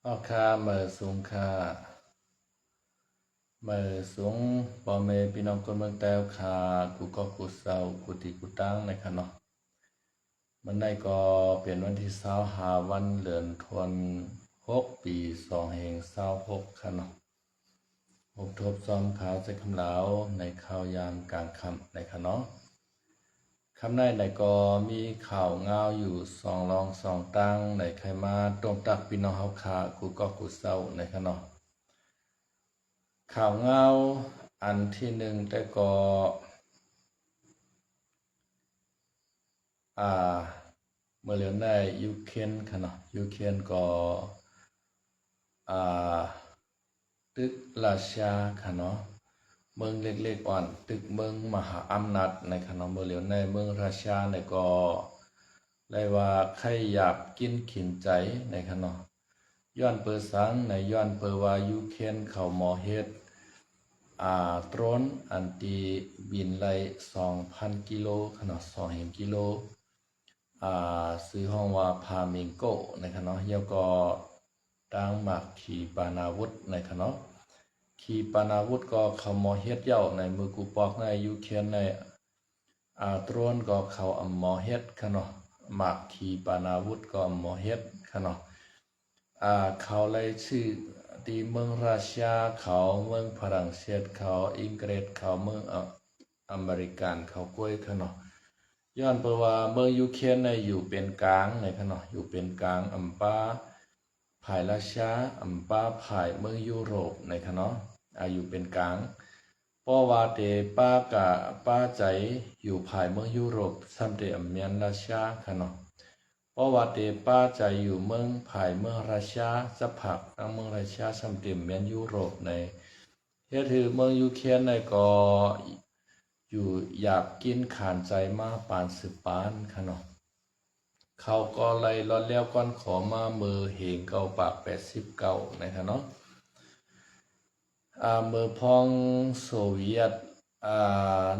อ้อค่าเมื่อสูงค่าเมื่อสูงปอเมพี่น้องคนเมืองแต้วค่ากูก็กูเศร้ากูตีกูตั้งในค่ะเนาะมันได้ก็เป็นวันที่25วันเดือนธันวาคมปี2526ค่ะเนาะพบทบซ้อมข่าวใส่คำลาวในข่าวยามกลางค่ำในค่ะเนาะคำในก็มีข่าวงาวอยู่2รอง2ตั้งในใครมาตรงตักพี่น้องเฮาค่ากูก็กูเศร้าในค่ะเนาะ ข่าวเงาอันที่หนึ่งแต่ก็อ่าเมื่อเรือนได้ยูเครนค่ะเนาะยูเครนก็อ่าตึกราชาค่ะเนาะเมืองเล็กๆอ่อนตึกเมืองมหาอำนาจในค่ะเนาะเมื่อเรือนในเมืองราชาในก็เลยว่าใครอยากกินขินใจในค่ะเนาะย้อนเปิดสังในย้อนเปิดว่ายูเครนเขาหมอเฮ็ด โดรนอันตีบินไล่2,000กิโลขนาด2กิโลซื้อห้องว่าพามิงโกในขณะเฮียก็ตั้งหมักขีปานาวุธในขณะขีปานาวุธก็เขามอเฮ็ดเย้าในมือกูปอกในยูเครนในโดรนก็เขามอเฮ็ดขณะหมักขีปานาวุธก็มอเฮ็ดขณะเขาเลยชื่อที่เมืองรัสเซียเขาเมืองฝรั่งเศสเขาอังกฤษเขาเมืองอเมริกันเขากล้วยขนาดย้อนเพราะว่าเมืองยูเครนในอยู่เป็นกลางในขนาดอยู่เป็นกลางอัมปาภายรัสเซียอัมปาภายเมืองยุโรปในขนาดอยู่เป็นกลางเพราะว่าเตป้าใจอยู่ภายเมืองยุโรปซัมเตอเมียนรัสเซียขนาดเพราะว่าเตป้าใจอยู่เมืองภายเมืองรัสเซียสักพักทั้งเมืองรัสเซียซัมเตอเมียนยุโรปในเฮ็ดให้เมืองยูเครนในก็อยู่อยากกินขานใจมาปานสืบปานค่ะเนาะเขาก็เลยรอดแล้วก่อนขอมามือเหงเก่าปาก89นะคะเนาะมือพองโซเวียต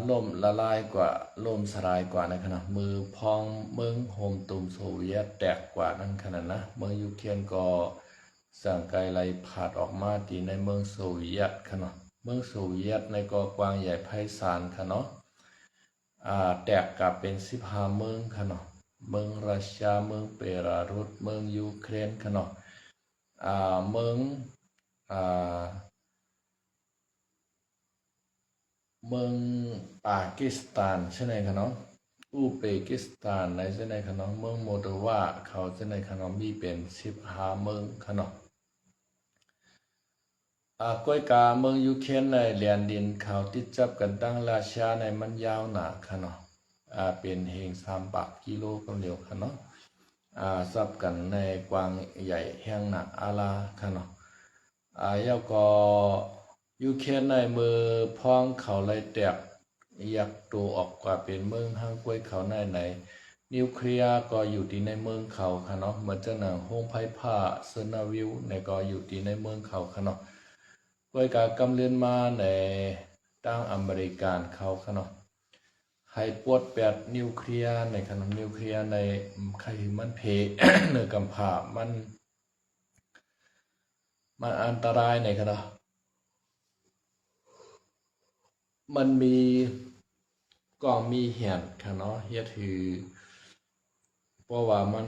ล่มละลายกว่าล่มสลายกว่าในขณะมือพองเมืองโฮมตุมโซเวียตแตกกว่านั่นขนาดนะเมืองยูเครนก็สั่งไกลไลผาดออกมาตีในเมืองโซเวียตค่ะเนาะเมืองโซเวียตในก็กว้างใหญ่ไพศาลค่ะเนาะแตกกลับเป็น15เมืองค่ะเนาะเมืองรัสเซียเมืองเบลารุสเมืองยูเครนค่ะเนาะเมืองเมืองปากีสถานใช่ไหมคะเนาะอุเบกิสถานในใช่ไหมคะเนาะเมืองโมโดวาเขาใช่ไหมคะเนาะมีเป็น15เมืองค่ะเนาะก้อยกาเมืองยูเครนในแดนดินเขาติดจับกันตั้งราชาในมันยาวหนาค่ะเนาะเป็นเฮง3 กิโลกันเดียวค่ะเนาะซับกันในกว้างใหญ่แห่งหนักอาลาค่ะเนาะยาวก็ยูเครนในมือพ้องเขาเลยแตกอยากตัวออกกว่าเป็นเมืองห้างกล้วยเขาในนิวเคลียร์ก็อยู่ที่ในเมืองเขาค่ะเนาะเหมือนจะหนังโฮมไพ่ผ้าเซนาวิวในก็อยู่ที่ในเมืองเขาค่ะเนาะกล้วยกากำเลือนมาในตั้งอเมริกันเขาค่ะเนาะให้ปวดแปดนิวเคลียร์ในขนมนิวเคลียร์ในใครมันเพ เนื้อกำผามันอันตรายในขณะมันมีกล่องมีเหียนค่ะเนาะเฮ็ดถือเพราะว่ามัน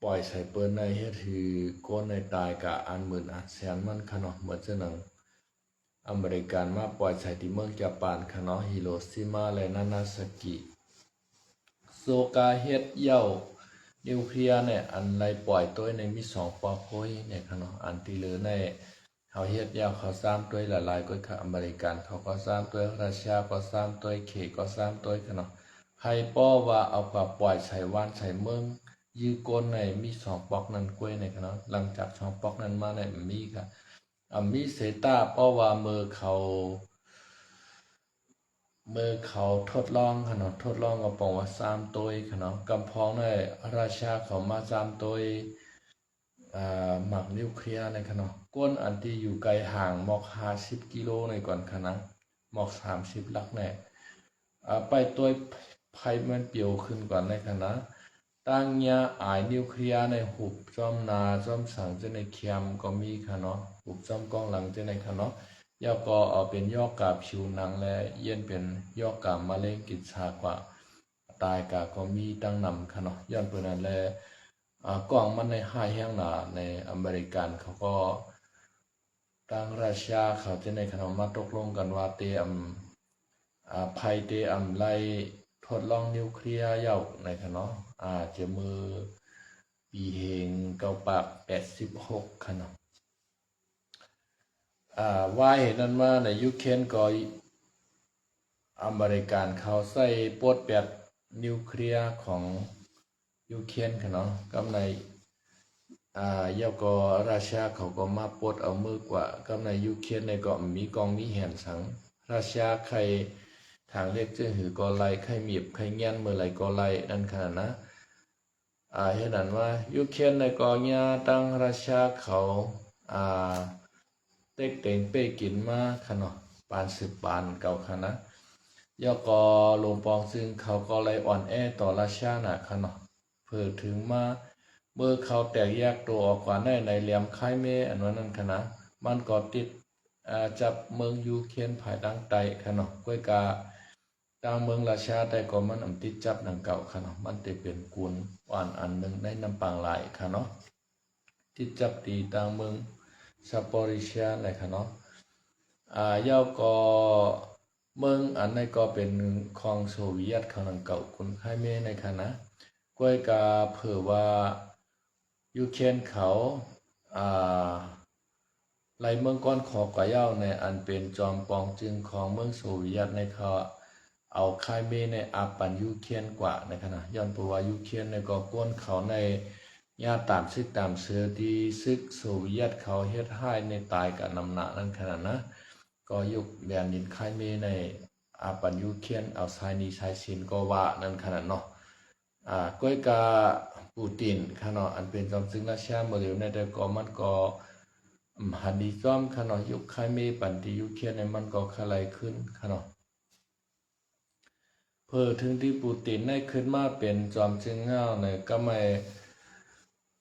ปล่อยใส่เปิ้นในเฮ็ดถือก้นในตายกะอันหมื่นอันแสนมันค่ะเนาะเหมือนจะหนังอเมริกันมาปล่อยใส่ที่เมืองญี่ปุ่นค่ะเนาะฮิโรชิมาและนานาซากิโซกาเฮ็ดเย้านิวเคลียร์เนี่ยอันไรปล่อยตัวในมี2ปอโพยเนี่ยค่ะเนาะอันที่เหลือในเขาเฮ็ดยาวเขา3ตัวหลายๆก็คืออเมริกันเขาก็3ตัวรัสเซียก็3ตัวเขก็3ตัวค่ะเนาะให้ป้อว่าเอากว่าปล่อยใส่วานใส่เมืองยื้อก้นในมี2ปอกนั้นกล้วยในค่ะเนาะหลังจาก2ปอกนั้นมาในมีค่ะมีเซต้าป้อว่ามือเขาทดลองค่ะเนาะทดลองกับปองว่า3ตัวค่ะเนาะกำพองในราชาเขามา3ตัวหมักนิวเคลียร์ในค่ะเนาะก้นอันที่อยู่ไกลห่างหมอก50กิโลในก่อนค่ะนะหมอก30ลักแน่ไปตัวไพ่มันเปียวขึ้นก่อนในค่ะนะ ตั้งยาอายนิวเคลียร์ในหุบจอมนาจอมสังจะในเคียมก็มีค่ะเนาะหุบจอมกองหลังจะในค่ะเนาะย่อก็เอาเป็นย่อกาบผิวหนังและเย็นเป็นย่อกาบมะเร็งกินชากว่าตายกาก็มีตั้งนำค่ะเนาะย้อนเปิดนั้นแลกล่องมันในห้ายแห้งหนาในอเมริกันเขาก็ตั้งราชาเขาจะในขนมมาตกลงกันว่าเตรียมภัยเตรียมไล่ทดลองนิวเคลียร์เย่าในขนมจะมือปีเฮง1986ขนมว่าเห็นนั้นว่าในยูเครนก็อเมริกันเขาใส่ปลดแปดนิวเคลียร์ของยูเครนค่ะเนาะกับในยาก็ราชาเขาก็มาปลดเอามือกว่ากับในยูเครนในก็มีกองมีแหนสังราชาใครทางเล็กเจ้าหือก็ไล่ใครมีบใครเงี้ยนเมื่อไรก็ไล่นั่นขนาดนะเห็นนั้นว่ายูเครนในก็เงี้ยตั้งราชาเขาเต็กเต็งเป้กินมาค่ะเนาะปาน10 ปานเก่าค่ะนะย่อก็ลงปองซึ่งเขาก็ไล่อ่อนแอต่อราชาน่ะค่ะเนาะเพื่อถึงมาเมื่อเขาแตกแยกตัวออกกว่าในเหลี่ยมค่ายเมอันนั้นค่ะนะมันก็ติดจับเมืองยูเครนภายดังไตค่ะเนาะก้วยกาตางเมืองราชาแต่ก็มันติดจับหนังเก่าค่ะเนาะมันจะเป็นกุลอ่อนอันหนึ่งในน้ำปางหลายค่ะเนาะติดจับตีตางเมืองซาปอริเชียอะไรค่ะเนาะย่อก็เมืองอันนี้ก็เป็นของโซเวียตเขาหนังเก่าคุณค่ายเมในค่ะนะก้วยกาเผื่อว่ายูเครนเขาไล่เมืองก้อนขอกว่าเย้าในอันเป็นจอมปองจึงของเมืองโซเวียตในเขาเอาค่ายเมในอาปันยูเครนกว่าในขณะย้อนเพราะว่ายูเครนในก็ก้นเขาในญาตามซึกตามเสือที่ซึกโซเวียตเขาเฮ็ดให้ในตายกับนำหนานั่นขนาดนะก็ยุคแบนดินค่ายเมในอาปันยูเครนเอาชายนีชายชินก็ว่านั่นขนาดเนาะก้อยกาปูตินขนาดอันเป็นจอมซึงราชาเมื่อเร็วในแต่ก็มันก็หันดีซ้อมขนาดยุคค่ายเมปันที่ยูเครนในมันก็ขลายขึ้นขนาดเพื่อถึงที่ปูตินได้ขึ้นมาเป็นจอมซึงเงาเนี่ยก็ไม่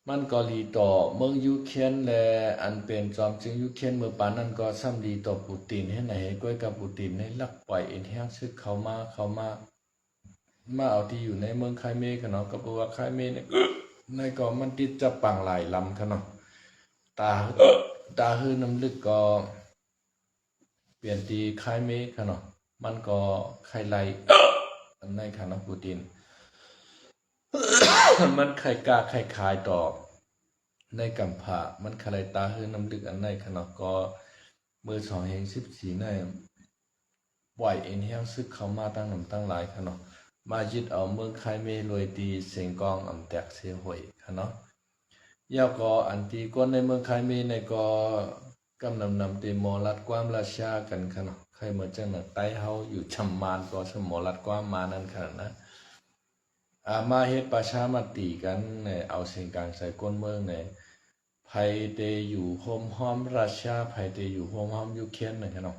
มันก็ดีต่อเมืองยูเครนและอันเป็นจอมจึงยูเครนเมื่อปานนั้นก็ซ้ำดีต่อปูตินให้ไหนก้อยกับปูตินให้ลักปล่อยเอ็นแห้งซึกเขามาเอาที่อยู่ในเมืองไคเมกันเนาะก็เพราะว่าไคเมเนี่ยในก็มันติดจะปังหลายลำกันเนาะตาฮือน้ำลึกก็เปลี่ยนตีไคเมกันเนาะมันก็ไคไลอันในค่ะเนาะปูตินมันไข่กาไข่ขายต่อในกำผามันคลายตาฮือน้ำลึกอันในขนาดก็มือ2 แห่ง 14ในปล่อยเอ็นแห้งซึกเขามาตั้งหลายขนาดมายึดเอาเมืองไคเมลอยตีเสียงกองแตกเสียหวยขนาดยาวก็อันตีก้นในเมืองไคเมในก็กำนำเตมอรัดความราชากันขนาดใครเหมือนจังหนักไต้เฮาอยู่ชำมานก็สมอรัดความมานั่นขนาดนะมาเฮ็ดประชามติกันในเอาเสียงกลางใส่ก้นเมืองในไผเตอยู่โฮมห้อมราชาไผเตอยู่โฮมห้อมยูเครนนะครับเนาะ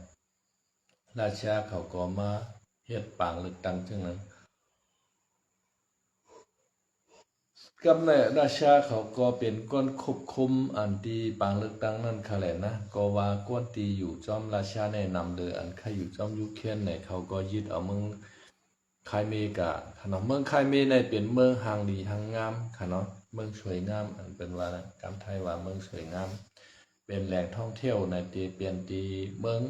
ราชาเขาก็มาเฮ็ดปางเลือกตั้งจังนั้นกับในราชาเขาก็เป็นก้นควบคุมอันที่ปางเลือกตั้งนั่นค่ะแหละนะก็ว่าก้นตีอยู่จอมราชาแนะนำเด้ออันใครอยู่จอมยูเครนเนี่ยเขาก็ยึดเอาเมืองไคเมกะขนาดเมืองไคเมในเป็นเมืองหางดีหางงามค่ะเนาะเมืองสวยงามอันเป็นว่านะกำไทยว่าเมืองสวยงามเป็นแหล่งท่องเที่ยวในตีเปลี่ยนตีเมือง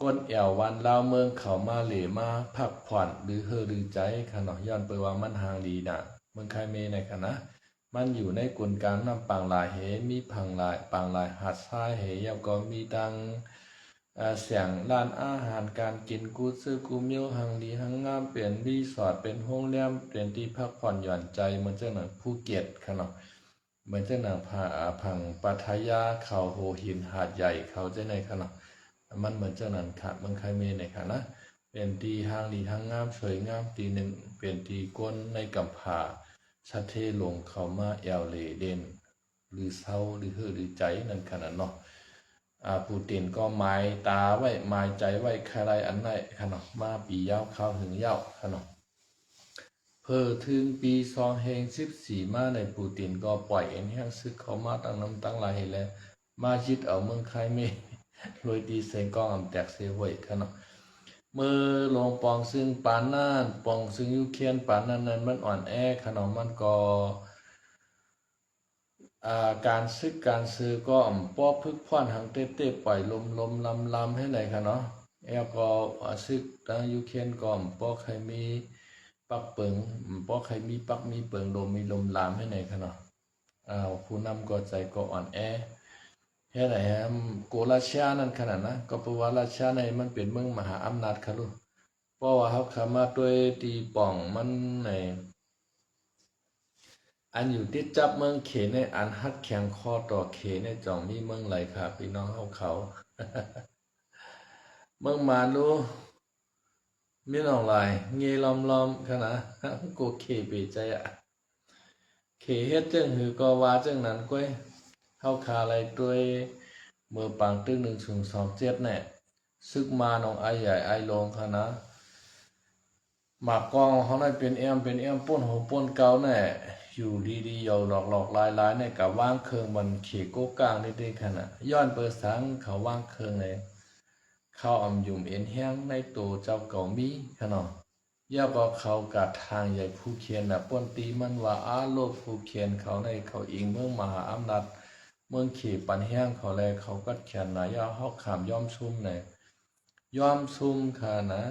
ก้นแอววันลาวเมืองเขามาเหลมาพักผ่อนหรือเฮอหรือใจค่ะเนาะย้อนไปว่ามันหางดีนะเมืองไคเมในค่ะนะมันอยู่ในกลกลางน้ำปางลายเหมีพังลายปางลายหาดทรายเหยก็มีดังเสียงร้านอาหารการกินกูซื้อกูมิวหังดีหังงามเปลี่ยนรีสอร์ทเป็นโรงแรมเปลี่ยนที่พักผ่อนหย่อนใจเหมือนเจ้าหนังภูเก็ตค่ะเนาะเหมือนเจ้าหนังพังปัทยาเขาโหหินหาดใหญ่เขาเจ้าในค่ะเนาะมันเหมือนเจ้าหนังค่ะเมืองไคเมในค่ะนะเป็นที่หางดีหางงามสวยงามตีหนึ่งเป็นที่ก้นในกำผาชาเทลงเขามาแอลเลเดนหรือเศร้าหรือเฮอหรือใจนั่นขนาดเนาะปูตินก็หมายตาไว้หมายใจไว้ใครอันไหนขนาดมาปียาวเข้าถึงยาวขนาด เพิ่ถึงปี2014มาในปูตินก็ปล่อยเอ็นแห้งซึกเขามาตั้งน้ำตั้งหลายแล้วมายึดเอาเมืองไคเมรวยดีเซงกองอำแตกเสียหวยค่ะเนาะเมื่อลงปองซึ่งปานน่านปองซึ่งยูเคียนปานนั้นมันอ่อนแอค่ะเนาะมันก็การซึกการซื้อก็ป้อพึกพ่อนหังเต้ๆปล่อยลมลำให้ไหนค่ะเนาะแล้วก็ซึกทางยูเคียนก็ป้อใครมีปักเปิงป้อใครมีปักมีเปิงมีลมลามให้ไหนค่ะเนาะผู้นำก็ใจก็อ่อนแอแค่ไหนฮะโกราชานั่นขนาดนะก็เพราะว่าราชาในมันเป็นเมืองมหาอำนาจค่ะลูกเพราะว่าเขาขามาด้วยตีป่องมันในอันอยู่ที่จับเมืองเขในอันฮัดแข็งคอต่อเขในจ่องมีเมืองไหลค่ะพี่น้องเขา เมืองมาดูมีน้องไหลเงยล้อมขนาดกูเขไปใจอ่ะเขเฮ็ดจังหือก็ว่าจังนั้นก้อยเขาขาอะไรด้วยเมื่อปังตึ้ง1-2-7เนี่ยซึกมาน้องไอใหญ่ไอลงค่ะนะหมากกองเขาได้เป็นแอมป้นหัวป้นเก่าแน่อยู่ดีๆหลอกลายเนี่ยกับว่างเคืองมันเขโกกลางได้ขนาดย้อนเปิดสังเขาว่างเคืองเลยเขาอำยุ่มเอ็นแห้งในตัวเจ้าเก่ามีขนาดย่าก็เขากัดทางใหญ่ผู้เขียนน่ะป้นตีมันว่าโลกผู้เขียนเขาในเขาอิงเมืองมหาอำนาจเมืองเขปันแห้งเขาแลเขาก็เขียนนะย่าเขาขามย่อมซุ่มเนี่ยย่อมซุ่มค่ะนะ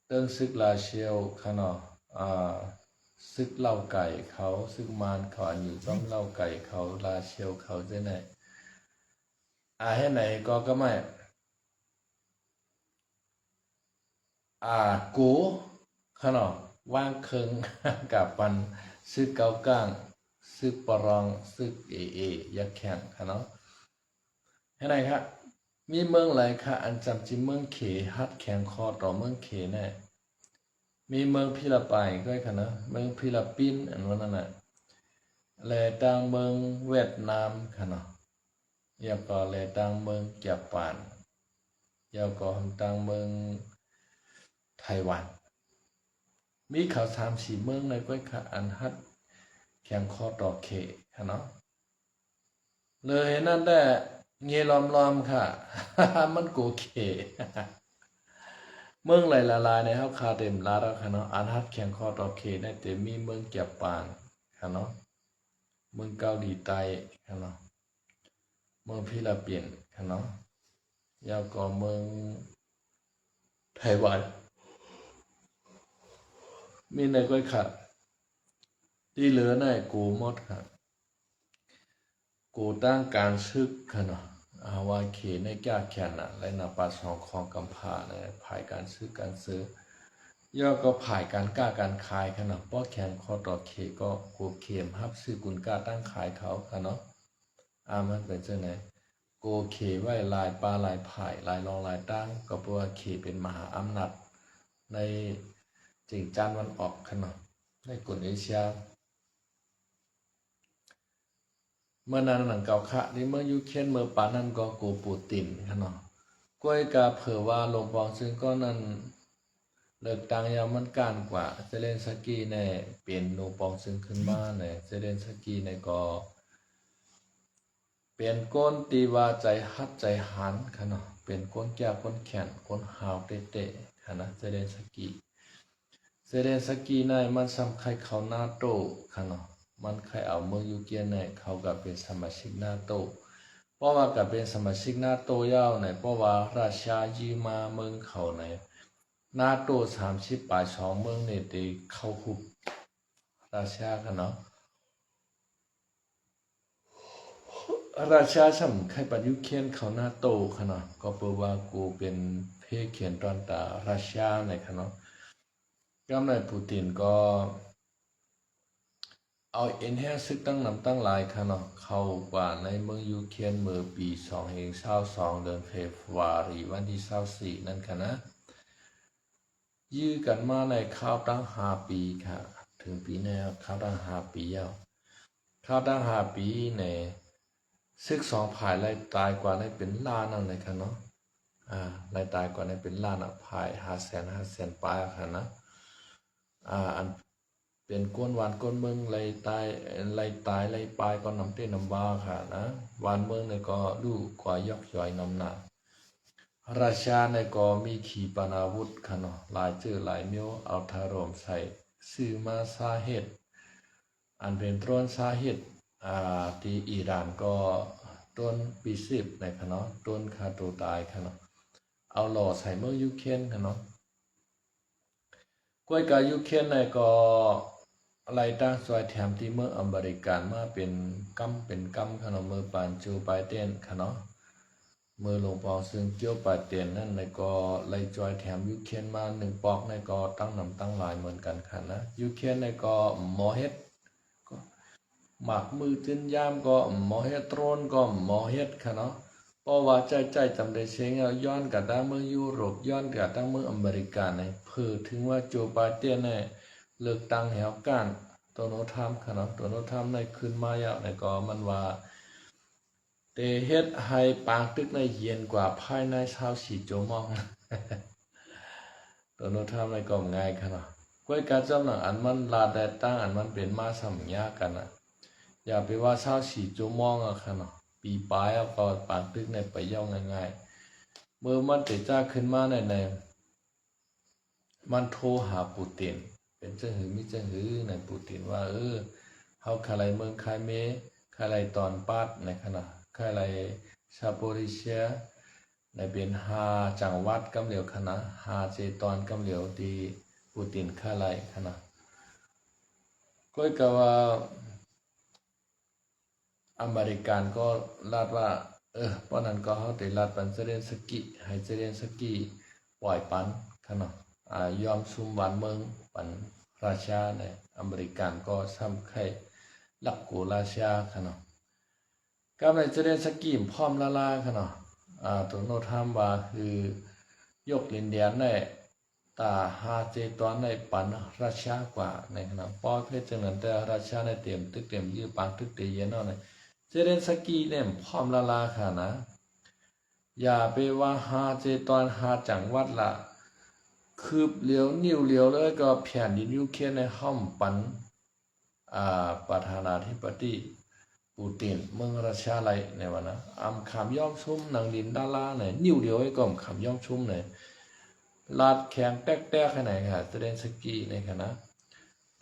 เติ้งซึกลาเชียวค่ะเนาะซึกเล่าไก่เขาซึกมารเขาอันอยู่ต้องเล่าไก่เขาลาเชียวเขาจะไหนให้ไหนก็ไม่กูค่ะเนาะว่างเคิงกับปันซึกเกาก้างซึกปรองซึกยักแข่งค่ะเนาะให้ไหนครับมีเมืองไหลค่ะอันจำจิเมืองเขฮัดแข่งคอต่อเมืองเขแน่มีเมืองพิลาไยก็ค่ะนะเมืองฟิลิปปินส์อันนั้นน่ะและต่างเมืองเวียดนามค่ะเนาะแล้วก็และต่างเมืองญี่ปุ่นแล้วก็ต่างเมืองไต้หวันมีเขา3-4เมืองในก็ค่ะอันฮัดแข่งคอต่อเขค่ะเนาะเลยนั่นได้เงยล้อมค่ะ มันกูเขเมืองหลายๆในเฮาคาเต็มลาแล้วค่ะเนาะอันฮัดแข่งคอต่อเขในเต็มมีเมืองญี่ปุ่นค่ะเนาะเมืองเกาหลีใต้ค่ะเนาะเมืองฟิลิปปินส์ค่ะเนาะแล้วก็เมืองไต้หวันมีในก็ค่ะที่เหลือในกูหมดค่ะกูตั้งการซึกค่ะเนาะว่าเขในแก้แค้นน่ะและนาปาสองของกำพาในภายการซื้อการซื้อย่อก็ผ่ายการกล้าการขายค่ะเนาะป้อแขนคอต่อเขก็กูเข็มฮับซื้อกุนกล้าตั้งขายเขาค่ะเนาะมันเป็นจังไหนโกเขไว้ลายปลาลายผ่ายลายรองลายตั้งก็เพราะว่าเขเป็นมหาอำนาจในจิงจานวันออกค่ะเนาะในกลุ่มเอเชียเมื่อนั้นหนังเก่าค่ะนี่เมื่อยูเคนเมื่อปานั้นก็โกปูตินค่ะเนาะก้อยกาเผอว่าลงปองซึ่งก็นั้นเลิกตังยาวมันการกว่าเซเลนสกีในเปลี่ยนลงปองซึ่งขึ้นมาในเซเลนสกีในก็เปลี่ยนก้นตีว่าใจฮัดใจหันค่ะเนาะเปลี่ยนก้นแก้วก้นแขนก้นหาวเตะค่ะนะเซเลนสกีในมันสำคัญเขาหน้าโตค่ะเนาะมันใครเอาเมืองยูเกียนในเขากับเป็นสมาชิกนาโตเพราะว่ากับเป็นสมาชิกนาโตยาวในเพราะว่าราชายีมาเมืองเขาในนาโต30 ป่าย2เมืองในตีเข้าคุบราชากันเนาะราชาสำคัญปัจยุเคียนเขานาโตค่ะเนาะก็เพราะว่ากูเป็นเพเขียนตอนตาราชาในค่ะเนาะก็ในปูตินก็เอาเอ็นแห้ซึกตั้งนำตั้งหลายค่ะเนาะเข้ากว่าในเมืองยูเคียนเมื่อปี2022เดือนเฟบรุารีวันที่24นั่นค่ะนะยื้อกันมาในข้าวตั้ง5 ปีค่ะถึงปีนี้ข้าวตั้ง5 ปีแล้วข้าวตั้ง5 ปีในซึก2 ภายไล่ตายกว่าในเป็นล้านนั่นเลยค่ะเนาะไล่ตายกว่าในเป็นล้านภาย500,000ปลายค่ะนะอัน เป็นก้นหวานก้นเมืองไล่ตายไล่ตายไล่ปลายก็นำเต้นนำบ้าค่ะนะหวานเมืองเนี่ยก็ดูกว่ายอกย่อยนำหนาราชาเนี่ยก็มีขีปนาวุธค่ะเนาะหลายจื่อหลายเมียวเอาทารมใส่ซื้อมาสาเหตุอันเป็นต้นสาเหตุที่อิหร่านก็ต้นปีสิบในค่ะเนาะต้นฆ่าตัวตายค่ะเนาะเอาหล่อใส่เมืองยูเครนค่ะเนาะกล้วยกายูเครนในก็ไล่ตั้งซอยแถมที่เมืองอเมริกันมาเป็นกำค่ะเนาะเมื่อปานจูไบเดนค่ะเนาะเมื่อหลวงพ่อซึ่งเกี่ยวปาเตียนนั่นในก็ไล่จอยแถมยูเครนมา1 ปอกในก็ตั้งนำตั้งหลายเหมือนกันค่ะนะยูเครนในก็หมอเฮ็ดก็หมักมือจิ้นยามก็หมอเฮ็ดโตรนก็หมอเฮ็ดค่ะเนาะเพราะว่าใจจำได้เสียงย้อนกับตั้งเมืองยุโรปย้อนกับตั้งเมืองอเมริกันในเพื่อถึงว่าโจไบเดนเนี่ยเลือกตั้งแหวกันตัวโนทามค่ะเนาะตัวโนทามในขึ้นมาแล้วในก็มันว่าแต่เฮ็ดให้ปางตึกในเย็นกว่าภายใน24 ชั่วโมงตัวโนทามในก็ง่ายค่ะเนาะกวยการจำหนังอันมันลาได้ตั้งอันมันเป็นมาสัมยากันนะอย่าไปว่า24 ชั่วโมงอะค่ะเนาะปีปลายก็ปางตึกในไปย่องง่ายๆเมื่อมันติดจ้าขึ้นมาในมันโทรหาปูตินเป็นเจ้าหือมิเจ้าหือในปูตินว่าเฮาคาไลเมืองคายเมคาไลตอนปาดในขณะคาไลซาโปริเชียในเป็น5 จังหวัดกำเหลียวคณะ5 เจตอนกำเหลียวที่ปูตินคาไลคณะก็กว่าอเมริกันก็ลาดว่าเพราะนั้นก็เฮาได้ลาดปันเซเลนสกี้ให้เซเลนสกี้ปล่อยปันคณะยอมซุมหวานเมืองปันราชาในอเมริกันก็ซ้ำไข่ลักกูราชาค่ะเนาะกำในเจเดนสกีมพร้อมลาค่ะเนาะตัวโนทามว่าคือยกลินเดียนในตา5 เจตอนในปันราชากว่าในขณะป้อเพชรจังนั้นแต่ราชาในเต็มตึกเต็มยื้อปางตึกเตเยนเนาะในเจเดนสกีเนี่ยพร้อมลาค่ะนะอย่าไปว่า5 เจตอน5 จังหวัดละคืบเหลียวนิ้วเหลียวเลยก็แผ่นดินยูเครนในห้อมปันประธานาธิบดีปูตินเมืองรัสเซียไรในวันนะขามย่อมชุ่มนางดินดาราเนี่ยนิ้วเดียวไอ้ก็ขามย่อมชุ่มเนี่ยลาดแข็งแตกแค่ไหนค่ะเซเลนสกี้ในคณะ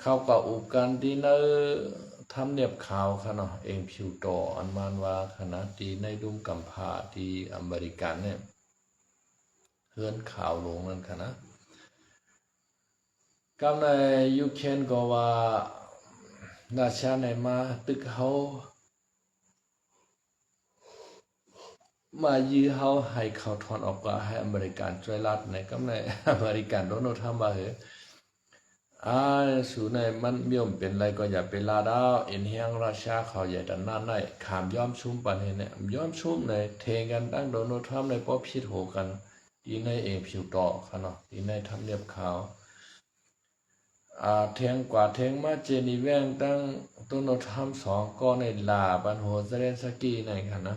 เข้ากับอุกันดีเนอร์ทำเนียบข่าวค่ะเนาะเองผิวโตอันมันว่าคณะดีในดุมกัมพาที่อเมริกันเนี่ยเฮือนข่าวลงนั่นค่ะนะกำในยูเครนก็ว่าราชาในมาตึกเขามายื้อเขาให้เขาถอนออกก็ให้อเมริกันช่วยรัดในกำในอเมริกันโดนทำมาเหรอสูในมันมีมเป็นไรก็อย่าไปลาดาวเอ็นเฮียงราชาเขาใหญ่ดันหน้าในขามย้อมชุ่มปันเห็นเนี่ยย้อมชุ่มในเทกันตั้งโดนทำในป๊อพิดโหกันดีในเองผิวต่อค่ะเนาะดีในทำเนียบขาวเทียงกว่าเทียงมาเจนีแวงตั้งต้นทำ2ก็ในลาบันโหเซเรนสกีในค่ะนะ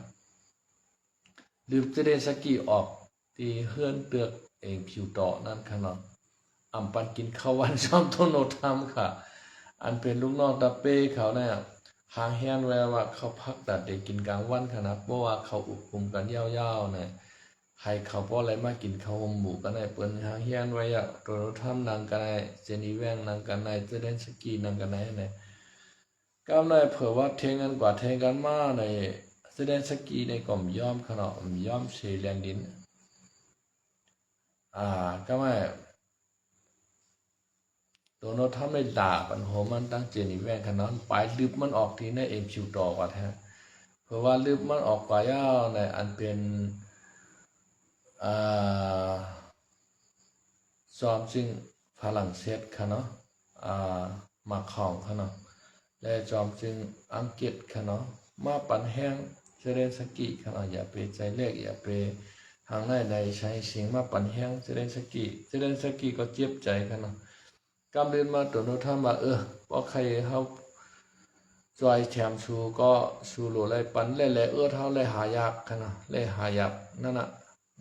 ลืมเซเรนสกีออกที่เฮือนเตือกเองผิวต่อนั่นค่ะเนาะปันกินข้าววันช่อมต้นทำค่ะอันเป็นลูกน้องตาเป้เขาเนี่ยหางแห้งแววว่าเขาพักตัดเด็กกินกลางวันค่ะนะเพราะว่าเขาอุบคุมกันยาวๆเนี่ยให้เขาเพราะอะไรมากินข้าวหมูกันในเปิ้นหางเฮียนไว้ตัวรถทำนางกันในเจนีแวงนางกันในเจเดนสกีนางกันในเนี่ยก็ในเผื่อว่าเทงกันกว่าเทงกันมาในเจเดนสกีในกล่อมย่อมขนาดย่อมเสียแรงดินก็ไม่ตัวโน้ตทำไม่ด่าปันโหมันตั้งเจนีแวงขนาดปลายลืบมันออกทีในเอ็มชิวต่อกว่าแท้เพราะว่าลืบมันออกกว่ายาวในอันเป็นจอมจึงฝรั่งเศสค่ะเนาะมาของค่ะเนาะและจอมจึงอังกฤษค่ะเนาะมาปันแห้งเซเลนสกี้ค่ะเนาะอย่าไปใจเล็กอย่าไปทางในใช้เสียงมาปันแห้งเซเลนสกี้ก็เจ็บใจค่ะเนาะกำเดินมาตัวโน้ตทำว่าเพราะใครเขาจอยแถมชูก็ชูโหลไรปันเล่เท่าเลยหายากค่ะเนาะเลยหายากนั่นน่ะ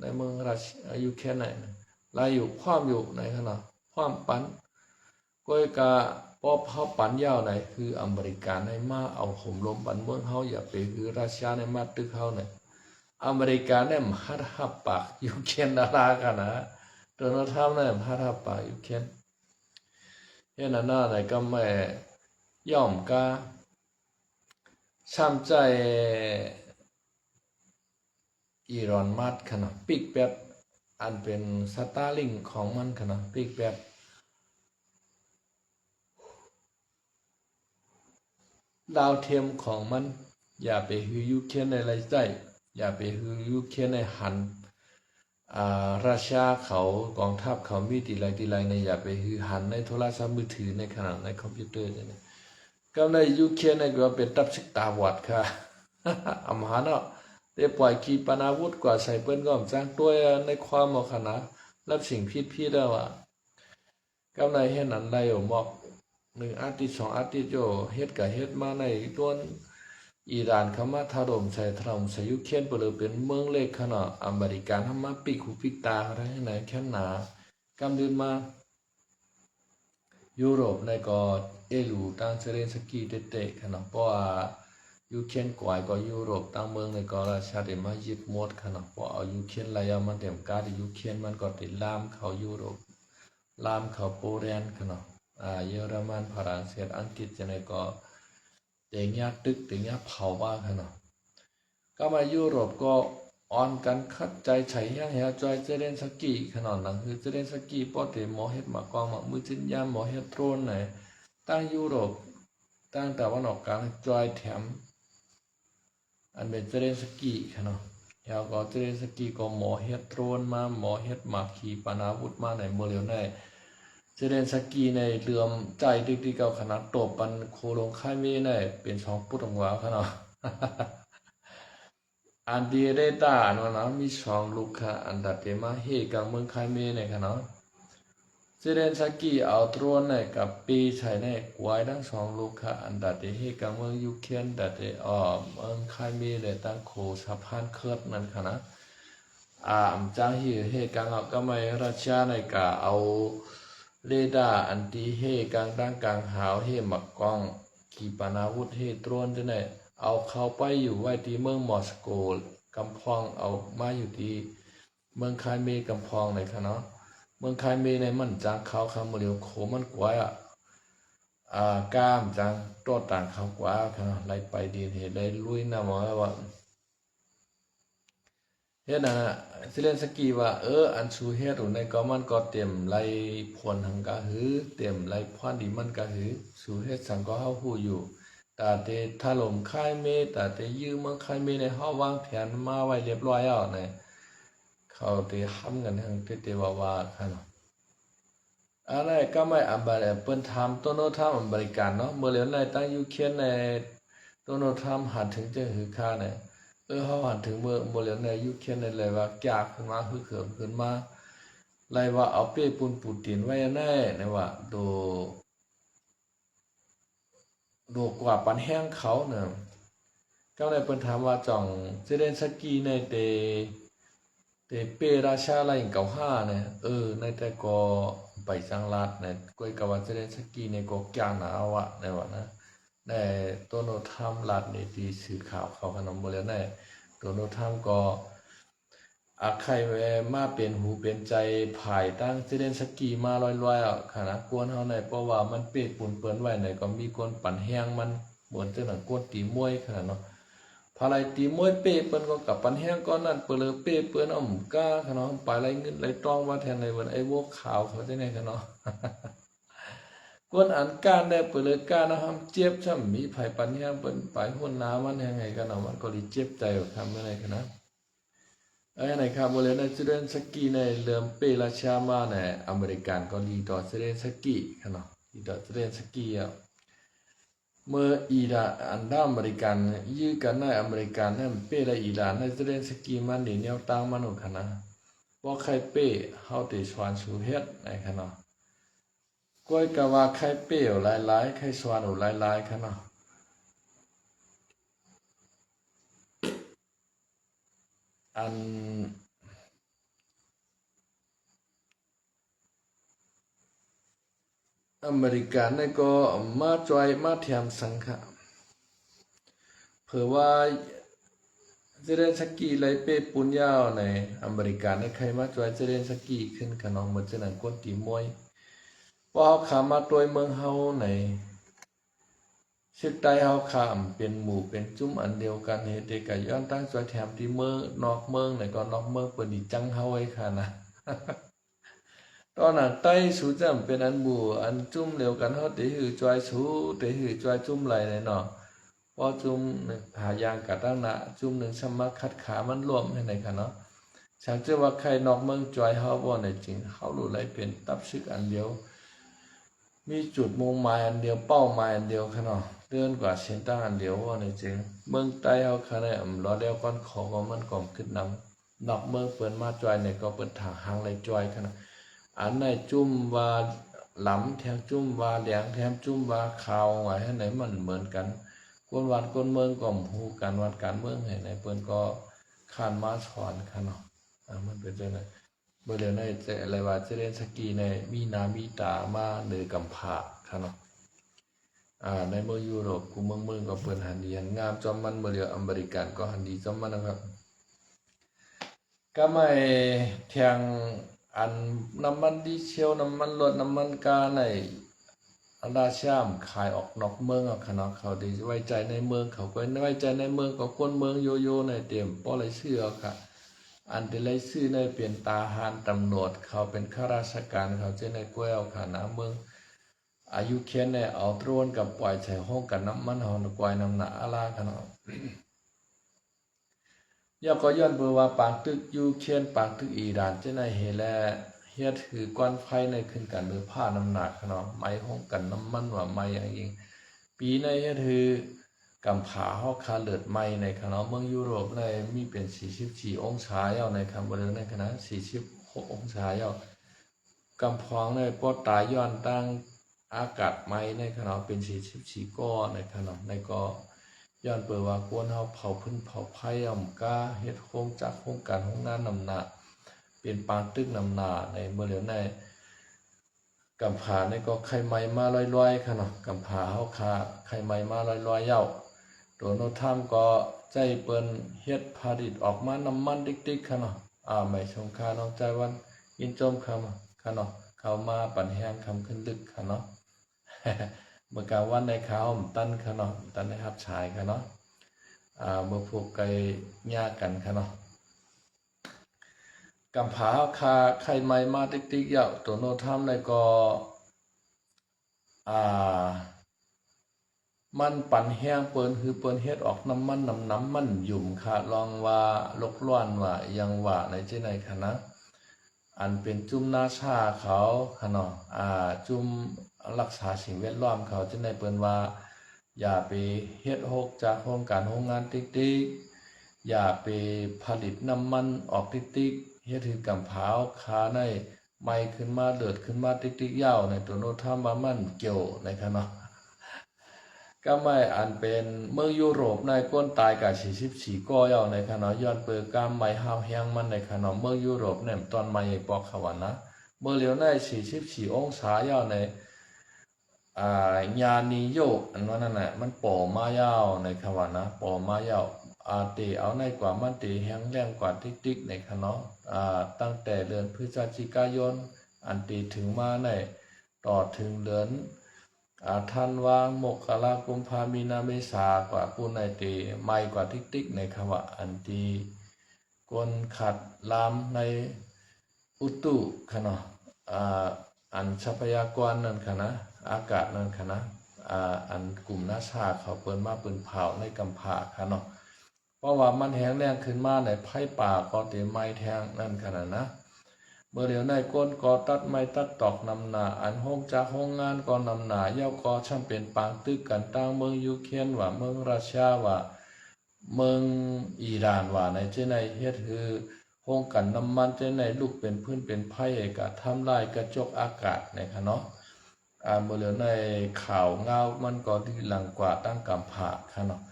ในเมืองราชอยู่แค่ไหนลายอยู่ความอยู่ในขณะความปันก้อยกา เพราะเขาปันยาวไหนคืออเมริกาในมาเอาข่มลมปันเมืองเขาอย่าไปคือรัสเซียในมาตึกเขาเนี่ยอเมริกาเนี่ยมัดหับปากยูเครนดารากันนะโดนัลด์ทรัมป์เนี่ยมัดหับปากยูเครนเห็นหน้าไหนก็ไม่ย่อมกาช้ำใจอิหร่านมัดขนาดปิกแปดอันเป็นสตาร์ลิงของมันขนาดปิกแปดดาวเทียมของมันอย่าไปฮือยูเครนในไรใจอย่าไปฮือยูเครนในหันราชาเขากองทัพเขามีตีไรในอย่าไปฮือหันในโทรศัพท์มือถือในขนาดในคอมพิวเตอร์เนี่ยก็ในยูเครนในก็เป็นตับชิกตาวัดค่ะอำหาเนาะได้ปล่อยขีปนาวุธกว่าใส่เปิ้นก็จ้างตัวในความหมอขนาดรับสิ่งพิษได้ว่าก็ในเห็นอันใดอบอก1 อาทิตย์2 อาทิตย์โยเฮ็ดกับเฮ็ดมาในต้นอิหร่านเข้ามาถล่มใส่ยูเครนเปลือเป็นเมืองเล็กขนาดอเมริกันทำมาปิกหูปิกตาอะไรไหนแค่หนากำเดินมายุโรปในก็ลูตั้งเซเลนสกีเตะขนาดเพราะว่ายูเครนกว่าก็ยุโรปตั้งเมืองในก็ราชาเดมายึดหมดขนาดเพราะเอายูเครนระยะมันเต็มการยูเครนมันก็ติดลามเขายุโรปลามเขาโปแลนด์ขนาดเยอรมันฝรั่งเศสอังกฤษจะในก็เตียตึกเตียเผาว่าขนาดก็มายุโรปก็อ่อนกันคัดใจใช้ย่างเหี่ยจอยเจเลนสกีขนาดนั้นคือเจเลนสกีปอเตหมอเฮ็ดมากองมามือจินยามหมอเฮ็ดโทรนไหนตั้งยุโรปตั้งแต่วันออกกลางจอยแถมอันเป็นเจเลนสกีขนาดแล้วก็เจเลนสกีก็หมอเฮ็ดโทรนมาหมอเฮ็ดมาขีปนาวุธมาในเมืองในเจเลนสกีในเรือมใจดึกๆเก่าขนาดตบปันโคลงค่ายเมในเป็น2 ปุตตงวาขนาดอันดีเรต้าอันนั้นมี2 ลูกค่ะอันดัดเตมาเฮกับเมืองค่ายเมในขนาดเจเลนสกีเอาตรวนในกับปีใช้ในกวายทั้ง2 ลูกค่ะอันดัดเตเฮกับเมืองยูเครนดัดเตเมืองค่ายเมในตั้งโคสะพานเคิร์ดนั่นขนาดจ้างเฮกังเอาก็ไม่รัสเซียในกาเอาเรดาร์อันตีเฮกลางด้านกลางหาวเฮหมักกล้องขีปนาวุธเฮตรวนจะไหนเอาเข้าไปอยู่ไว้ที่เมืองมอสโกกำพองเอามาอยู่ที่เมืองคายเมกำพองไหนคะเนาะเมืองคายเมในมันจางเขาคำเดียวโขมันกว่าก้ามจางโตต่างเขากว่าค่ะไล่ไปดีเหตุได้ลุยน้ำมาว่าเฮ็ดนะเซเลนสกีว่าอันชูเฮ็ดในก็มันก็เต็มไล่พวนหังกะหือเต็มไล่พวนดีมันกะหือชูเฮ็ดสังก็เฮาฮู้อยู่แต่เตถล่มค่ายเมแต่เตยืมเมืองค่ายเมในเฮาวางแผนมาไว้เรียบร้อยแล้วเนี่ยเขาเตห้ำกันทั้งเตว่าคั่นอะไรก็ไม่อันบาเปิ้นทำต้นโนทำอเมริกันเนาะเมื่อเหลียวในตั้งยูเครนในต้นโนทำหันถึงจะหือค่าเนี่ยเขาหันถึงเมื่อโมเลนในยุคเคนในเลยว่าแก่ขึ้นมาคือเขิมขึ้นมาเลยว่าเอาเป้ปูนปูตินไว้แน่ในว่าดูกว่าปันแห้งเขาเนี่ยก็เลยเป็นถามว่าจ่องเซเลนสกีในเตเปราชาอะไรเก่าห้าเนี่ยในแต่ก็ไปสังลาดเนี่ยก้อยกับว่าเซเลนสกีในก็แก่หนาวะในว่านะในตัวโนทามลาดในที่สื่อข่าวเขาขนมโมเลนในตัวโนทามก็ใครมาเป็นหูเป็นใจภายตั้งเซเลนสกีมาลอยๆขนาดกวนเฮาในเพราะว่ามันเปิดปุ่นเปิ้นไว้ในก็มีคนปั่นแห้งมันเหมือนจังหนังกวนตีมวยขนาดเนาะพาไรตีมวยเป้เปิ้นก็กับปั่นแห้งก็นั่นเปิ้นเลยเป้เปิ้นเอาหมู่ก้าขนาดไปไรเงินไรตองว่าแทนในวันไอ้พวกขาวเขาจะไหนขนาดกวนอันการได้เปิ้นเลยการนะครับเจ็บซ้ำมีไผปั่นแห้งเปิ้นไปหุ่นน้ำมันยังไงกันเนาะมันก็ดิเจ็บใจว่าทำอะไรขนาดไหนครับบริเวณเซเลนสกีในเริ่มเปราชามาในอเมริกันก็ดีต่อเซเลนสกีครับเนาะดีต่อเซเลนสกีเมื่ออีดาอันด้าอเมริกันยื้อกันในอเมริกันนั่นเปและอีดาในเซเลนสกีมันนี่แนวตั้งมันหนุนขนาดพอใครเป้เฮาติสวานสูเฮ็ดในขนาดก้อยกะว่าใครเป้หลายๆใครสวานหลายๆขนาดอัน อเมริกันนี่ก็มาจอยมาแถมสังฆะเผื่อว่าเจเรนสกีเลยเปปุญญาในอเมริกันในใครมาจอยเจเรนสกีขึ้นกันน้องเหมือนจะนั่งก้นตีมวยพอเขาขามาตัวเมืองเฮาในชิดใต้เฮาขามเป็นหมู่เป็นจุ้มอันเดียวกันเหตุเดกย้อนตั้งจอยแถมที่เมืองนอกเมืองในก็นอกเมืองเปิดดีจังเฮาไว้ค่ะนะตอนนั้นใต้สูจำเป็นอันบูอันจุ่มเดียวกันเฮาตีหือจอยสูตีหือจอยจุ่มไหลในเนาะพอจุ่มหนึ่งหายางกะตั้งนะจุ่มหนึ่งสมัครคัดขามันรวมให้ไหนค่ะเนาะฉันเชื่อว่าใครนอกเมืองจอยเฮาบ่ในจริงเฮารู้ไรเป็นตับซึกอันเดียวมีจุดมุ่งหมายอันเดียวเป้าหมายอันเดียวค่ะเนาะเลื่อนกว่าเส้นตั้งอันเดียวว่าในจริงเมืองใต้เฮาค่ะเนี่ยรอเดียวก่อนขอก็มันก่อมขึ้นนำนอกเมืองเปิ้นมาจอยเนี่ยก็เปิ้นถางหางไรจอยค่ะนะอันไหนจุ่มว่าหลำแทงจุ่มว่าแดงแทงจุ่มว่าขาวว่าให้ไหนมันเหมือนกันคนวัดคนเมืองก็ฮู้กันวัดการเมืองให้ไหนเปิ้นก็คานมาสอนค่ะเนาะมันเป็นจังได๋บ่เดี๋ยวในจะอะไรว่าเจริญสกีในมีนามีตามาเนือกำผาค่ะเนาะในเมืองยุโรปกูเมืองก็เปิ้นหันดีหันงามจอมมันบ่เดี๋ยวอเมริกันก็หันดีจอมมันนะครับก็ไม่แทงอันน้ำมันดีเซลน้ำมันรถน้ำมันกาในอันดาชามขายออกนอกเมืองอะค่ะเนาะเขาดีไว้ใจในเมืองเขาก็ไว้ใจในเมืองก็คนเมืองโยโย่ในเต็มป้อไรชื่อค่ะอันที่ไรชื่อในเปลี่ยนตาหารตำรวจเขาเป็นข้าราชการเขาจะในก้วยเอาค่ะนะเมืองอายุเคียนในเอาตรวนกับปล่อยใส่ห้องกันน้ำมันหอนกวายน้ำหนาอาลาค่ะเนาะย่อก็ย้อนเบอว่าปากตึกยูเครนปากตึกอิหร่านจะในเฮแลเฮ็ดถือกวนไฟในขึ้นกันหรือผ้าน้ำหนักเนาะไม้ห้องกันน้ำมันว่าไม้อย่างยิงปีในเฮ็ดถือกำผาเฮาคาเลิดไม้ในคณะเมืองยุโรปในมีเป็น44องศาเยาในคำบ่ได้ในคณะ46องศาเยากำพองในปอตายย้อนตั้งอากาศไม้ในคณะเป็น44ก้อในคณะในก็ย้อนเปิดว่ากวนเฮาเผาพื้นเผาไผ่ย่อมกาเฮ็ดโครงจักโครงการโรงงานนำหน้าเป็นปางตึกนำหน้าในเมื่อเหลียวในกำผาในก็ไข่ไม้มาลอยๆค่ะเนาะกำผาเฮาคาไข่ไม้มาลอยๆเย้าโดนโนทามก็ใจเปิ้นเฮ็ดผลิตออกมาน้ำมันติ๊กๆค่ะเนาะไม่ชงคาน้องใจวันยินจมคำค่ะเนาะเข้ามาปั่นแห้งคำขึ้นลึกค่ะเนาะ เมื่อกลางวันในขาวตันค่ะเนาะตันในฮับชายค่ะเนาะเมื่อพวกไก่ย่ากันค่ะเนาะกำผาคาไข่ไม้มาติ๊กๆเยอะตัวโนทามในก็มันปั่นแห้งเปิ้นคือเปิ้นเฮ็ดออกน้ำมันหยุ่มค่ะลองว่าลกล้วนว่ายังว่าในเจ้าในค่ะนะอันเป็นจุ่มนาชาเขาค่ะเนาะจุ่มรักษาสิ่งแวดล้อมเขาเจ้าในเปิ้นว่าอย่าไปเฮ็ดหกจากโครงการโรงงานติ๊กๆอย่าไปผลิตน้ำมันออกติ๊กๆเฮ็ดคือกำผาวคาในไม้ขึ้นมาเดือดขึ้นมาติ๊กๆยาวในตัวโนทามว่ามันเกี่ยวในค่ะเนาะก็ไม่อันเป็นเมืองยุโรปในก้นตายกับ44ก้อยเอาในขณะย้อนเปิดกามไม่ห้าวแห้งมันในขณะเมืองยุโรปเนี่ยตอนไม่ปอกขวันนะเมื่อเหลียวใน44องศาเยาในญาณิโยอันว่านั่นแหละมันป่อมายาวในขวันนะป่อมายาวตีเอาในกว่ามันตีแห้งแรงกว่าติ๊กๆในขณะตั้งแต่เดือนพฤศจิกายนอันตีถึงมาในต่อถึงเดือนธันวามกรากุมภามีนาเมษากว่าผู้ในตีไม่กว่าติ๊กๆในคำว่าอันตีกลขัดลามในอุตุค่ะเนาะอันทรัพยากรนั่นค่ะนะอากาศนั่นค่ะนะอันกลุ่มนาชาเขาเปิ้นมาเปิ้นเผาในกำผาค่ะเนาะเพราะว่ามันแห้งแรงขึ้นมาในไผ่ป่าก็ตีไม้แทงนั่นค่ะนะเมื่อเดี๋ยวในก้นก็ตัดไม้ตัดตอกนำหนาอันห้องจากห้องงานก็นำหนาเย้าก็ช่างเป็นปางตึกกันตั้งเมืองยูเครนว่าเมืองรัสเซียว่าเมืองอิหร่านว่าในเจ้าในเฮ็ดคือห้องกันน้ำมันเจ้าในลูกเป็นพื้นเป็นไผ่กะทำลายกระจกอากาศในค่ะเนาะเมื่อเดี๋ยวในข่าวเงามันก็ดีหลังกว่าตั้งกำผาค่ะเนาะ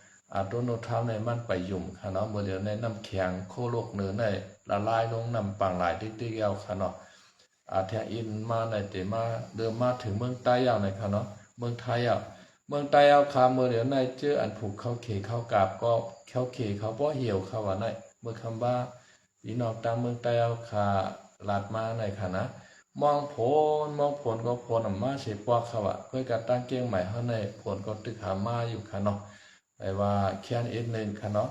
โดนโนทามในมันไปยุ่มค่ะเนาะเมื่อเดี๋ยวในน้ำแข็งโคโลกเหนือในละลายลงน้ำปังหลายติ๊กๆเอาค่ะเนาะ แทงอินมาในเตมาเดิมมาถึงเมืองใต้ยาวในค่ะเนาะเมืองไทยอ่ะเมืองใต้เอาคาเมื่อเดี๋ยวในเจออันผูกเข้าเขเข้ากาบก็เข้าเขเขาบ่เหี่ยวเขาว่าในเมื่อคำว่าพี่น้องตามเมืองใต้เอาคาลาดมาในค่ะนะมองผลก็ผลออกมาเสียปอกเขาอ่ะเพื่อการตั้งเกียงใหม่เขาในผลก็ตึกหามาอยู่ค่ะเนาะแปลว่าแค่นเอ็นหนึ่งค่ะเนาะ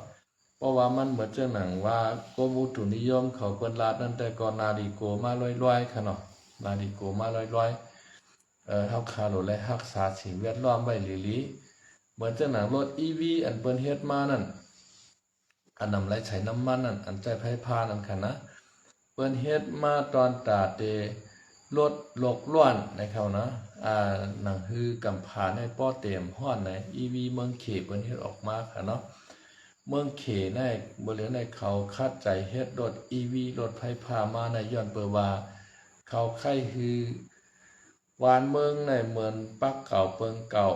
เพราะว่ามันเหมือนเจ้าหนังว่ากรมอุตุนิยมเขาเปิ้นลาดนั่นแต่ก่อนนาดีโกมาลอยๆค่ะเนาะนาดีโกมาลอยๆเฮาคาโลและรักษาสิ่งแวดล้อมไว้หลีๆเหมือนเจ้าหนังรถ EV อันเปิ้นเฮ็ดมานั่นอันนำไรใช้น้ำมันนั่นอันใจไผพานั่นค่ะนะเปิ้นเฮ็ดมาตอนตาเตรถโลกล้วนในเขานะหนังฮือกำพาในป้อเต็มฮ้อนใน EV เมืองเขเปิ้นเฮ็ดออกมาค่ะเนาะเมืองเขในบ่เหลือในเขาคาดใจเฮ็ดรถ EV รถไฟพามาในย้อนเปิว่าเขาไข้ฮือวานเมืองในเหมือนปักเก่าเปิงเก่า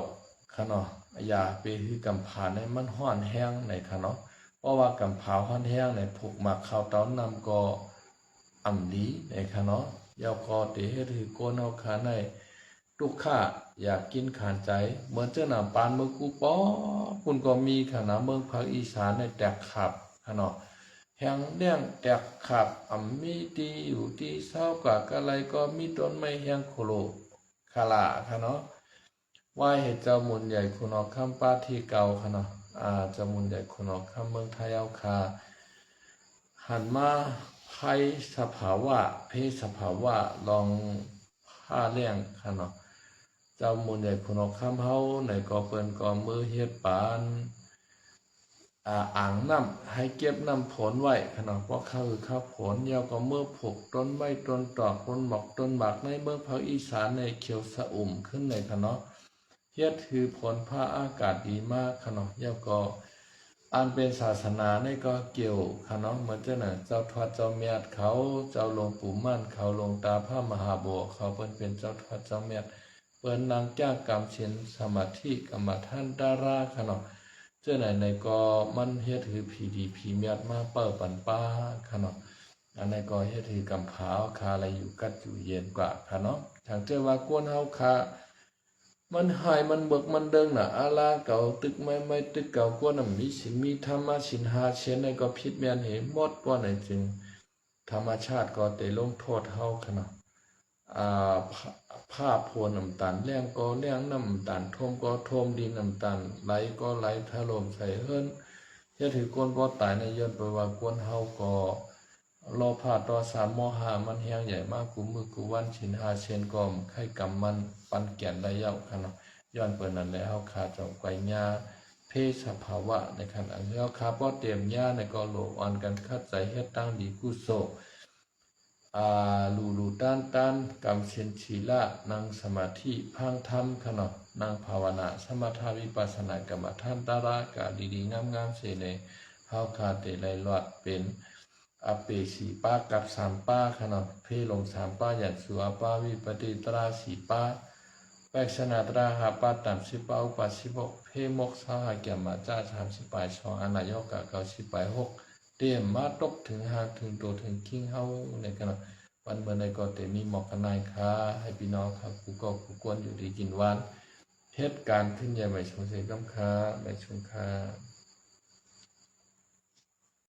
ค่ะเนาะอย่าไปฮือกำพาในมันฮ้อนแห้งในค่ะเนาะเพราะว่ากำพาฮ้อนแห้งในผูกมักข้าวเต้านำก็อ่ำดีในค่ะเนาะยาวก็เตเฮ็ดฮือโกนเฮาคาในทุกข้าอยากกินขานใจเหมือนเจ้าหน้าปานเมืองกูป้อคุณก็มีค่ะนะเมืองภาคอีสานในแตกขับค่ะเนาะแห่งเลี้ยงแตกขับมีดีอยู่ที่เศร้ากะกะไรก็มีต้นไม้แห่งโคโลคาลาค่ะเนาะว่าเหตุเจ้ามุนใหญ่คุณออกคำป้าที่เก่าค่ะเนาะเจ้ามุนใหญ่คุณออกคำเมืองไทยเอาคาหันมาภัยสภาวะสภาวะลองผ้าเลี้ยงค่ะเนาะเจ้ามุนใหญ่คุณออกคำเฮาในก็เปิ้นก็มือเฮ็ดปานอ่างน้ำให้เก็บน้ำผลไว้ค่ะเนาะเพราะข้าวผลยาวก็เมื่อผูกต้นไม้ต้นตอกต้นหมอกต้นหมากในเมืองภาคอีสานในเขียวสะอุ่มขึ้นในค่ะเนาะเฮ็ดคือผลผ้าอากาศดีมากค่ะเนาะยาวก็อันเป็นศาสนาในก็เกี่ยวค่ะเนาะเหมือนเจ้าน่ะเจ้าทวดเจ้าเมียดเขาเจ้าหลวงปู่มั่นเขาหลวงตาพระมหาบัวเขาเป็นเจ้าทวดเจ้าเมียดเปิ้นนางแก้กรรมเช่นสมาธิกรรมฐานดาราค่ะเนาะเจ้าไหนในก็มันเฮ็ดคือผีดีผีเมียดมาเปิดปันป้าค่ะเนาะอันในก็เฮ็ดคือกำผาคาอะไรอยู่กัดอยู่เย็นกว่าค่ะเนาะทางเจ้าว่ากวนเฮาคามันหายมันเบิกมันเดิงน่ะอาลาเก่าตึกไม่ตึกเก่ากวนน่ะมีศีลมีธรรมะศีล5เช่นในก็ผิดแม่นเหหมดว่าไหนจึงธรรมชาติก็ได้ลงโทษเฮาค่ะเนาะผ้าโพน้ำตาลแรงก็แรงน้ำตาลท่มก็ท่มดินน้ำตาลไหลก็ไหลถล่มใส่เฮิรนอย่าถือกวนบ่ตายในย้อนไปว่ากวนเฮาก็รอผ่าต่อ3ม5มันแฮงใหญ่มากกูมือกูวันชิน5เชนก็ไข่กำมันปันแก่นได้ยาวค่ะเนาะย้อนเปิ้นนั่นแหละเฮาขาดจากไกญาสภาวะในขณะเฮาขาบ่เตรียมญาในก็โลอ่อนกันคัดใจเฮ็ดตั้งดีกุศลลูต้านกำเชนชีละนางสมาธิพังธรรมขนมนางภาวนาสมถาวิปัสสนากรรมฐานตารากาดีๆงามๆเสเนเฮาคาเตไลลอดเป็นอเปสีป้ากับ3ป้าขนมเพลง3ป้าอย่างสุอาป้าวิปติตรา4ป้าแปกษนาตราหาป้าตาม10ป้าอุปา16เพมกสหะแก่มาจ้า30ปลาย2อนายกะ90ปลาย6เตรียมมาตกถึงหางถึงโตถึงคิงเฮาในขณะวันเมื่อในก็เตมีหมอกกันนายค่ะให้พี่น้องครับกูก็กูกวนอยู่ดีกินหวานเหตุการณ์ขึ้นใหญ่ใหม่ชงเสกน้ำค้าใหม่ชงค้า